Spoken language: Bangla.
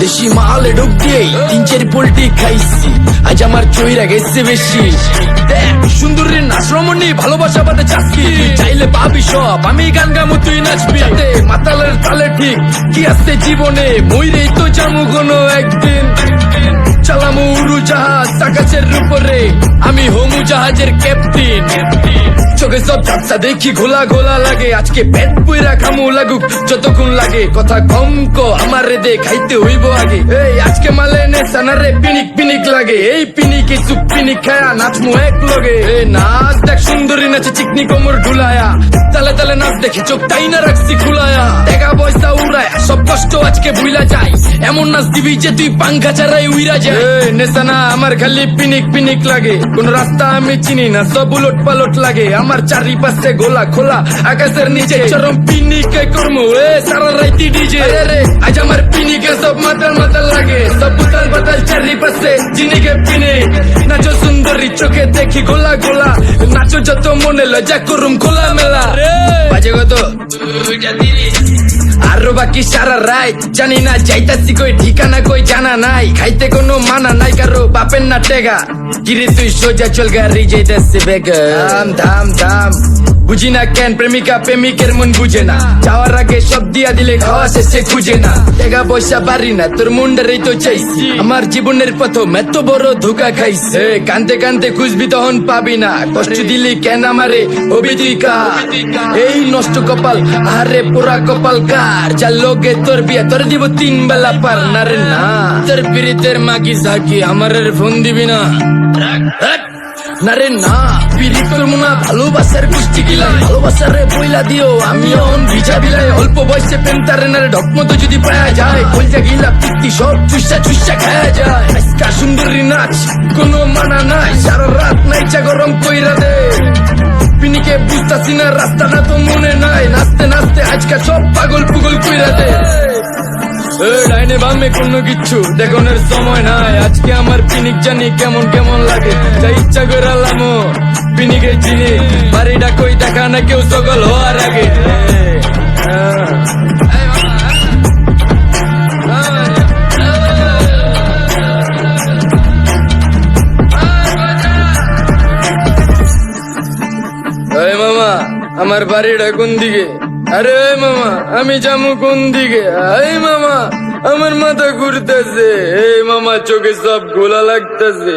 দেশি মালে ঢুক দিয়ে 3-4 পোল্টি খাইছি, আজ আমার চইরা গেছে বেশি। দেখ সুন্দরীর নাচ রমণী, ভালোবাসা বাদে চাকরি, চাইলে পাবি সব, আমি গান গামু তুই নাচবি। মাতালের তালে ঠিক কি আছে জীবনে, মইরেই তো জামু কোনো একদিন। চালামু উড়ু জাহাজ আকাশের উপরে, আমি হোমু জাহাজের ক্যাপ্টেন। চোখে সব ঝাপসা দেখি ঘোলা ঘোলা লাগে, আজকে পেট পুইরা খামু লাগুক যতক্ষণ লাগে। কথা কম কো আমারে দে খাইতে হইব আগে, এই আজকে মালে নে সানারে পিনিক পিনিক লাগে। এই পিনিকে চুপ পিনিক খায়া নাচমু এক লগে। এই নাচ দেখ সুন্দরী নাচে চিকনি কোমর ঢুলায়া, তালে তালে নাচ দেখি চোখ তাই না রাখছি খুলায়া। টাকা পয়সা উড়ায় সব কষ্ট আজকে ভুলা যায়, এমন নাচ দিবি যে তুই পাঙ্খা ছাড়াই উইরা যায়। নেশানা আমার খালি পিনিক পিনিক লাগে, কোন রাস্তা আমি চিনি না, সব উলট পালট লাগে। আমার চারিপাশে গোলা খোলা আকাশের নিচে, চরম পিনিকে করমু সারা রাইতি ডিজে। আজ আমার পিনিকে সব মাতাল মাতাল লাগে, সব উতাল বাতাল চারিপাশে জিনিকে পিনিক। নাচো সুন্দরী চোখে দেখি গোলা গোলা, নাচো যত মনে লজ্জা করুম খোলা মেলা। বাজে কত আরো বাকি সারা রাত জানি না, যাইতাছি কই ঠিকানা কই জানা নাই। খাইতে কোনো মানা নাই কারো বাপের না টেগা, গিরে তুই সোজা চল গাড়ি যাইতাছে বেগা। ধাম ধাম ধাম বুঝি না কেন প্রেমিকা প্রেমিকের মন বুঝে না, যাওয়ার আগে সব দিয়া দিলে খাওয়া শেষে খুঁজে না। টাকা পয়সা পারি না তোর মুন্ডারেই তো চাইছি, আমার জীবনের প্রথম এত বড় ধোকা খাইছে। কানতে কানতে খুঁজবি তখন পাবি না, কষ্ট দিলি কেন আমারে হবি তুই কার। এই নষ্ট কপাল আরে পোড়া কপাল কার, যার লোকে তোর বিয়া তোর দিব 3 বেলা পার না রে না। তোর পিরিতের মাগি সাকি আমার ফোন দিবি না না রে না। পিরিত করবো না ভালোবাসার কুষ্টি গিলাই, ভালোবাসারে বইলা দিও আমি অন ভিজা বিলাই। অল্প বয়সে প্রেম তারে না ঢক মতো যদি পাওয়া যায়, কলজা গিলা পিত্তি সব চুষা চুষা খাওয়া যায়। আজকা সুন্দরী নাচ কোনো মানা নাই, সারা রাত নাইচা গরম কইরা দে। পিনিকে বুঝতাছি না রাস্তাটা তো মনে নাই, নাচতে নাচতে আজকা সব পাগল পুগল কইরা দে। ডাইনে বামে কোনো কিচ্ছু দেখানোর সময় নাই, আজকে আমার পিনিক জানি কেমন কেমন লাগে। যা ইচ্ছা করে আলামো পিনিকের চিনি, বাড়িটা কই দেখা না কেউ সকল হওয়ার আগে। মামা আমার বাড়িটা কোন দিকে? আরে মামা আমি যাবো কোন দিকে? এই মামা আমার মাথা ঘুরতেছে, এই মামা চোখে সব গোলা লাগতেছে।